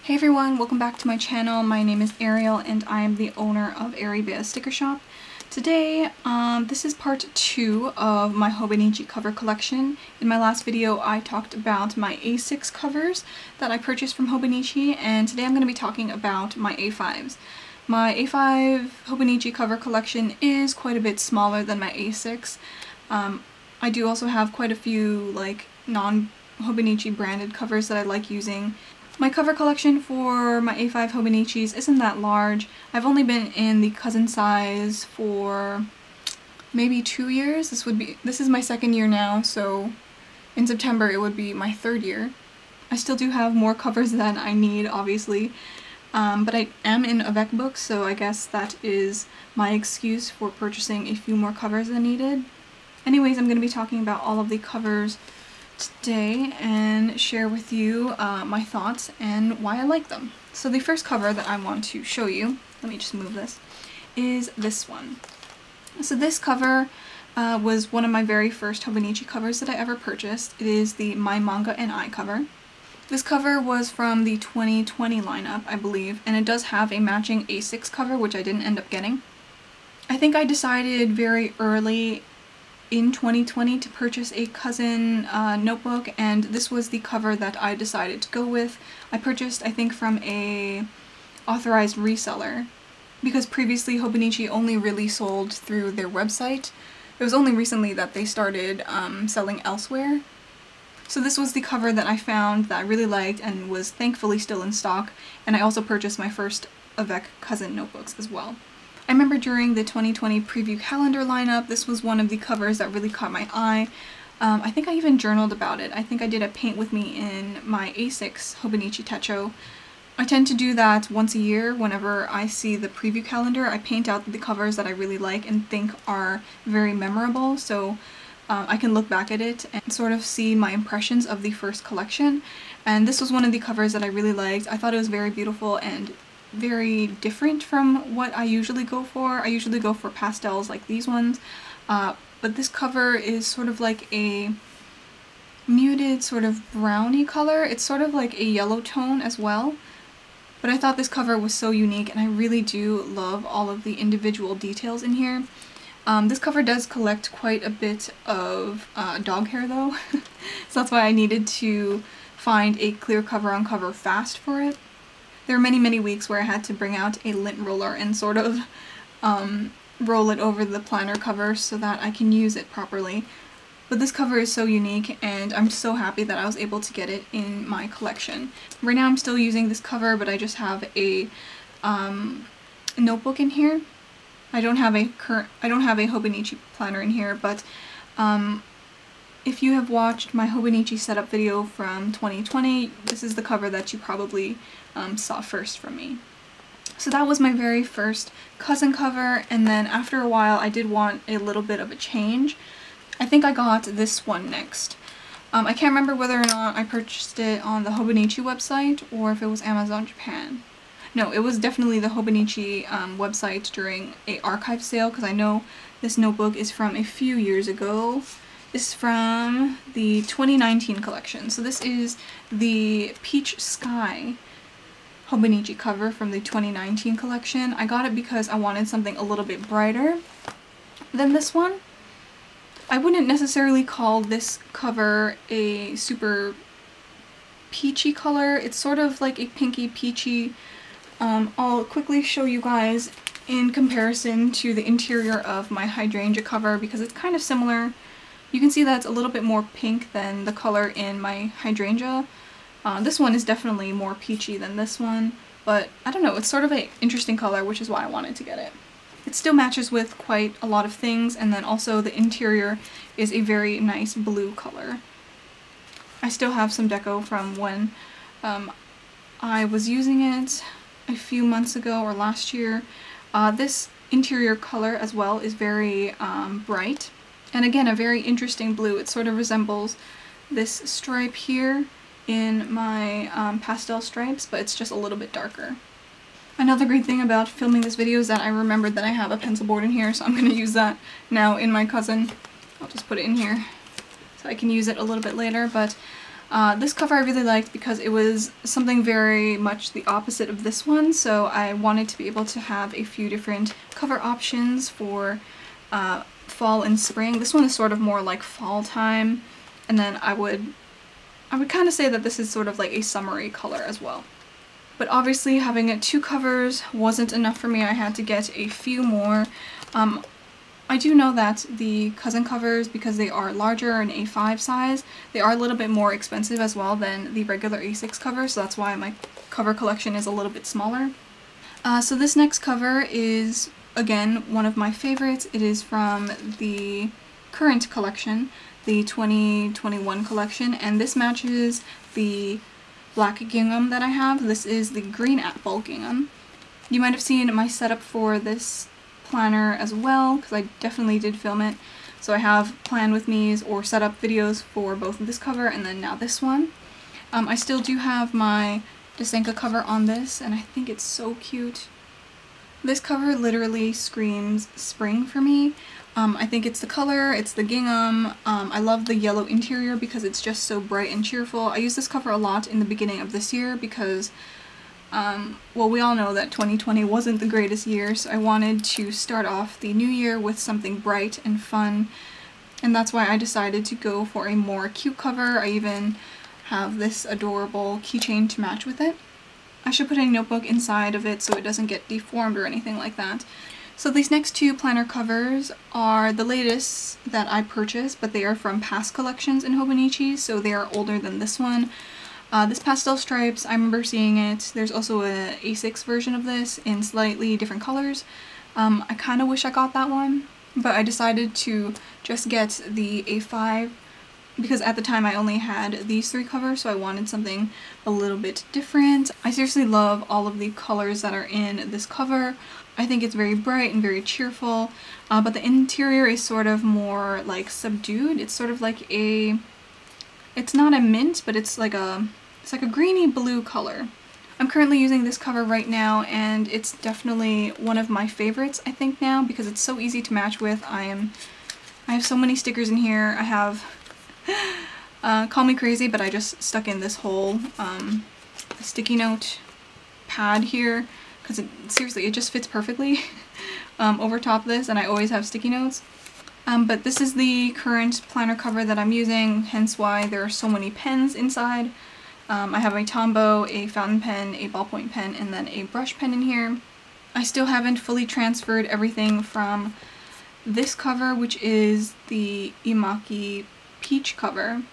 Hey everyone, welcome back to my channel. My name is Ariel and I am the owner of Ariebea Sticker Shop. Today, this is part 2 of my Hobonichi cover collection. In my last video I talked about my A6 covers that I purchased from Hobonichi, and today I'm going to be talking about my A5s. My A5 Hobonichi cover collection is quite a bit smaller than my A6. I do also have quite a few like non-Hobonichi branded covers that I like using. My cover collection for my A5 Hobonichis isn't that large. I've only been in the cousin size for maybe 2 years. This is my second year now, so in September it would be my third year. I still do have more covers than I need, obviously, but I am in Avec books, so I guess that is my excuse for purchasing a few more covers than needed. Anyways, I'm going to be talking about all of the covers today and share with you my thoughts and why I like them. So the first cover that I want to show you, let me just move this, is this one. So this cover was one of my very first Hobonichi covers that I ever purchased. It is the My Manga Eye cover. This cover was from the 2020 lineup, I believe, and it does have a matching A6 cover, which I didn't end up getting. I think I decided very early in 2020 to purchase a cousin notebook, and this was the cover that I decided to go with. I purchased, I think, from a authorized reseller, because previously Hobonichi only really sold through their website. It was only recently that they started selling elsewhere. So this was the cover that I found that I really liked and was thankfully still in stock, and I also purchased my first Avec cousin notebooks as well. I remember during the 2020 preview calendar lineup, this was one of the covers that really caught my eye. I think I even journaled about it. I think I did a paint with me in my A6 Hobonichi Techo. I tend to do that once a year. Whenever I see the preview calendar, I paint out the covers that I really like and think are very memorable, so I can look back at it and sort of see my impressions of the first collection. And this was one of the covers that I really liked. I thought it was very beautiful and very different from what I usually go for. I usually go for pastels like these ones, but this cover is sort of like a muted sort of browny color. It's sort of like a yellow tone as well, but I thought this cover was so unique, and I really do love all of the individual details in here. This cover does collect quite a bit of dog hair though, so that's why I needed to find a clear cover on cover fast for it. There were many weeks where I had to bring out a lint roller and sort of roll it over the planner cover so that I can use it properly. But this cover is so unique, and I'm so happy that I was able to get it in my collection. Right now I'm still using this cover, but I just have a notebook in here. I don't have a Hobonichi planner in here, but if you have watched my Hobonichi setup video from 2020, this is the cover that you probably saw first from me. So that was my very first cousin cover, and then after a while I did want a little bit of a change. I think I got this one next. I can't remember whether or not I purchased it on the Hobonichi website or if it was Amazon Japan. No, it was definitely the Hobonichi website during a archive sale, because I know this notebook is from a few years ago. This is from the 2019 collection. So this is the Peach Sky Hobonichi cover from the 2019 collection. I got it because I wanted something a little bit brighter than this one. I wouldn't necessarily call this cover a super peachy color. It's sort of like a pinky peachy. I'll quickly show you guys in comparison to the interior of my hydrangea cover, because it's kind of similar. You can see that it's a little bit more pink than the color in my hydrangea. This one is definitely more peachy than this one, but I don't know, it's sort of an interesting color, which is why I wanted to get it. It still matches with quite a lot of things, and then also the interior is a very nice blue color. I still have some deco from when I was using it a few months ago or last year. This interior color as well is very bright. And again, a very interesting blue. It sort of resembles this stripe here in my pastel stripes, but it's just a little bit darker. Another great thing about filming this video is that I remembered that I have a pencil board in here, so I'm going to use that now in my cousin. I'll just put it in here so I can use it a little bit later, but This cover I really liked because it was something very much the opposite of this one, so I wanted to be able to have a few different cover options for fall and spring. This one is sort of more like fall time, and then I would kind of say that this is sort of like a summery color as well. But obviously having 2 covers wasn't enough for me. I had to get a few more. I do know that the cousin covers, because they are larger in A5 size, they are a little bit more expensive as well than the regular A6 cover, so that's why my cover collection is a little bit smaller. So this next cover is, again, one of my favorites. It is from the current collection, the 2021 collection, and this matches the black gingham that I have. This is the green apple gingham. You might have seen my setup for this planner as well, because I definitely did film it. So I have plan with me's or setup videos for both of this cover and then now this one. I still do have my Daze cover on this, and I think it's so cute. This cover literally screams spring for me. I think it's the color, it's the gingham. I love the yellow interior because it's just so bright and cheerful. I used this cover a lot in the beginning of this year because well, we all know that 2020 wasn't the greatest year, so I wanted to start off the new year with something bright and fun, and that's why I decided to go for a more cute cover. I even have this adorable keychain to match with it. I should put a notebook inside of it so it doesn't get deformed or anything like that. So these next 2 planner covers are the latest that I purchased, but they are from past collections in Hobonichi, so they are older than this one. This Pastel Stripes, I remember seeing it. There's also a A6 version of this in slightly different colors. I kind of wish I got that one, but I decided to just get the A5 because at the time I only had these 3 covers, so I wanted something a little bit different. I seriously love all of the colors that are in this cover. I think it's very bright and very cheerful, but the interior is sort of more like subdued. It's sort of like a, it's not a mint, but it's like a greeny blue color. I'm currently using this cover right now, and it's definitely one of my favorites, I think, now, because it's so easy to match with. I have so many stickers in here. I have, call me crazy, but I just stuck in this whole sticky note pad here, because seriously, it just fits perfectly over top this, and I always have sticky notes. But this is the current planner cover that I'm using, hence why there are so many pens inside. I have a Tombow, a fountain pen, a ballpoint pen, and then a brush pen in here. I still haven't fully transferred everything from this cover, which is the Imaki Peach cover.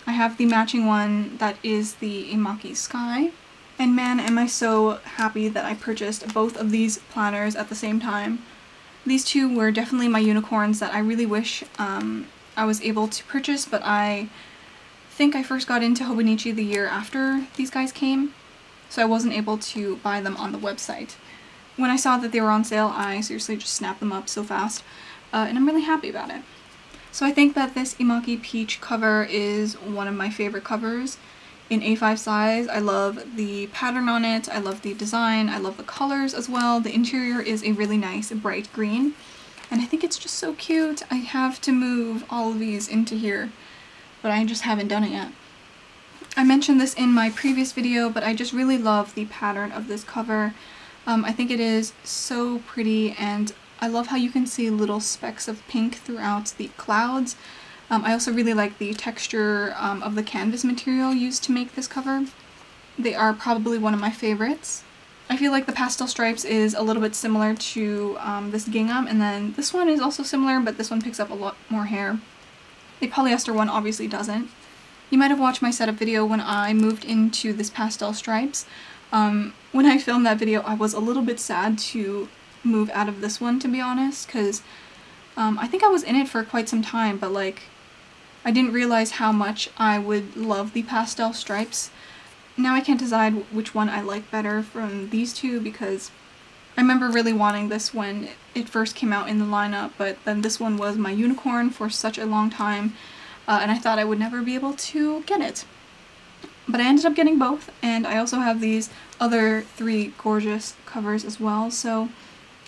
I have the matching one that is the Imaki Sky. And man, am I so happy that I purchased both of these planners at the same time. These 2 were definitely my unicorns that I really wish I was able to purchase, but I think I first got into Hobonichi the year after these guys came, so I wasn't able to buy them on the website. When I saw that they were on sale, I seriously just snapped them up so fast, and I'm really happy about it. So I think that this Imaki Peach cover is one of my favorite covers in A5 size. I love the pattern on it, I love the design, I love the colors as well. The interior is a really nice bright green, and I think it's just so cute. I have to move all of these into here, but I just haven't done it yet. I mentioned this in my previous video, but I just really love the pattern of this cover. I think it is so pretty, and I love how you can see little specks of pink throughout the clouds. I also really like the texture of the canvas material used to make this cover. They are probably one of my favorites. I feel like the Pastel Stripes is a little bit similar to this gingham, and then this one is also similar, but this one picks up a lot more hair. The polyester one obviously doesn't. You might have watched my setup video when I moved into this Pastel Stripes. When I filmed that video, I was a little bit sad to move out of this one, to be honest, because I think I was in it for quite some time, but like, I didn't realize how much I would love the Pastel Stripes. Now I can't decide which one I like better from these 2, because I remember really wanting this when it first came out in the lineup, but then this one was my unicorn for such a long time, and I thought I would never be able to get it. But I ended up getting both, and I also have these other 3 gorgeous covers as well, so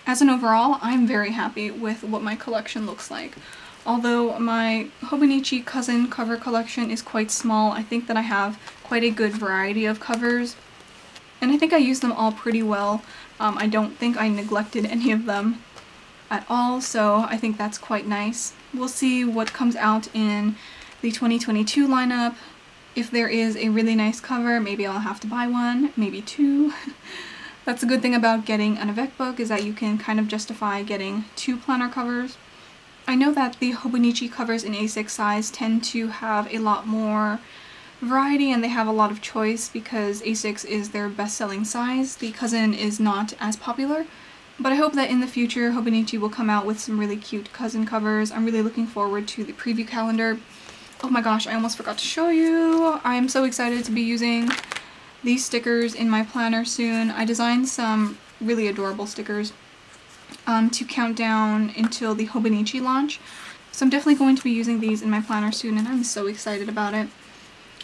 as an overall, I'm very happy with what my collection looks like. Although my Hobonichi cousin cover collection is quite small, I think that I have quite a good variety of covers, and I think I use them all pretty well. I don't think I neglected any of them at all, so I think that's quite nice. We'll see what comes out in the 2022 lineup. If there is a really nice cover, maybe I'll have to buy one, maybe two. That's a good thing about getting an Avec book, is that you can kind of justify getting 2 planner covers. I know that the Hobonichi covers in A6 size tend to have a lot more variety and they have a lot of choice because A6 is their best-selling size. The cousin is not as popular, but I hope that in the future Hobonichi will come out with some really cute cousin covers. I'm really looking forward to the preview calendar. Oh my gosh, I almost forgot to show you. I'm so excited to be using these stickers in my planner soon. I designed some really adorable stickers to count down until the Hobonichi launch. So I'm definitely going to be using these in my planner soon and I'm so excited about it.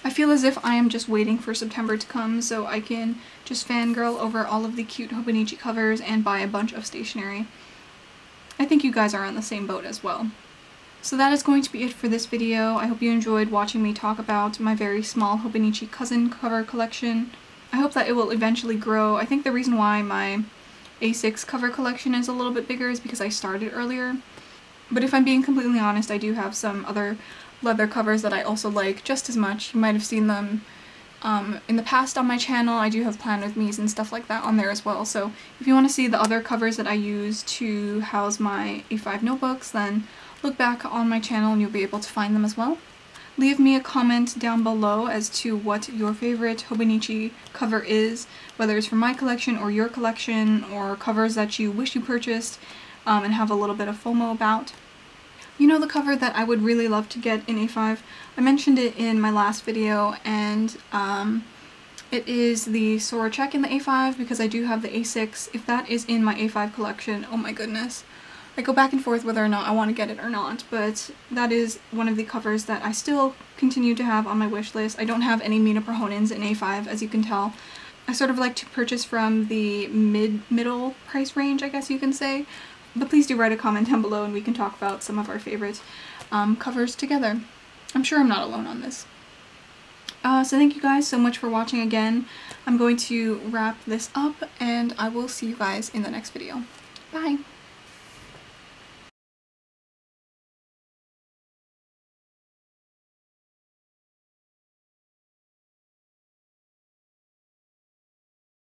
I feel as if I am just waiting for September to come so I can just fangirl over all of the cute Hobonichi covers and buy a bunch of stationery. I think you guys are on the same boat as well. So that is going to be it for this video. I hope you enjoyed watching me talk about my very small Hobonichi cousin cover collection. I hope that it will eventually grow. I think the reason why my A6 cover collection is a little bit bigger is because I started earlier. But if I'm being completely honest, I do have some other leather covers that I also like just as much. You might have seen them in the past on my channel. I do have Plan With Me's and stuff like that on there as well. So if you want to see the other covers that I use to house my A5 notebooks, then look back on my channel and you'll be able to find them as well. Leave me a comment down below as to what your favorite Hobonichi cover is, whether it's from my collection or your collection, or covers that you wish you purchased and have a little bit of FOMO about. You know the cover that I would really love to get in A5? I mentioned it in my last video, and it is the Sora check in the A5 because I do have the A6. If that is in my A5 collection, oh my goodness. I go back and forth whether or not I want to get it or not, but that is one of the covers that I still continue to have on my wish list. I don't have any Mina Prohonins in A5, as you can tell. I sort of like to purchase from the middle price range, I guess you can say. But please do write a comment down below and we can talk about some of our favorite covers together. I'm sure I'm not alone on this. So thank you guys so much for watching again. I'm going to wrap this up and I will see you guys in the next video. Bye!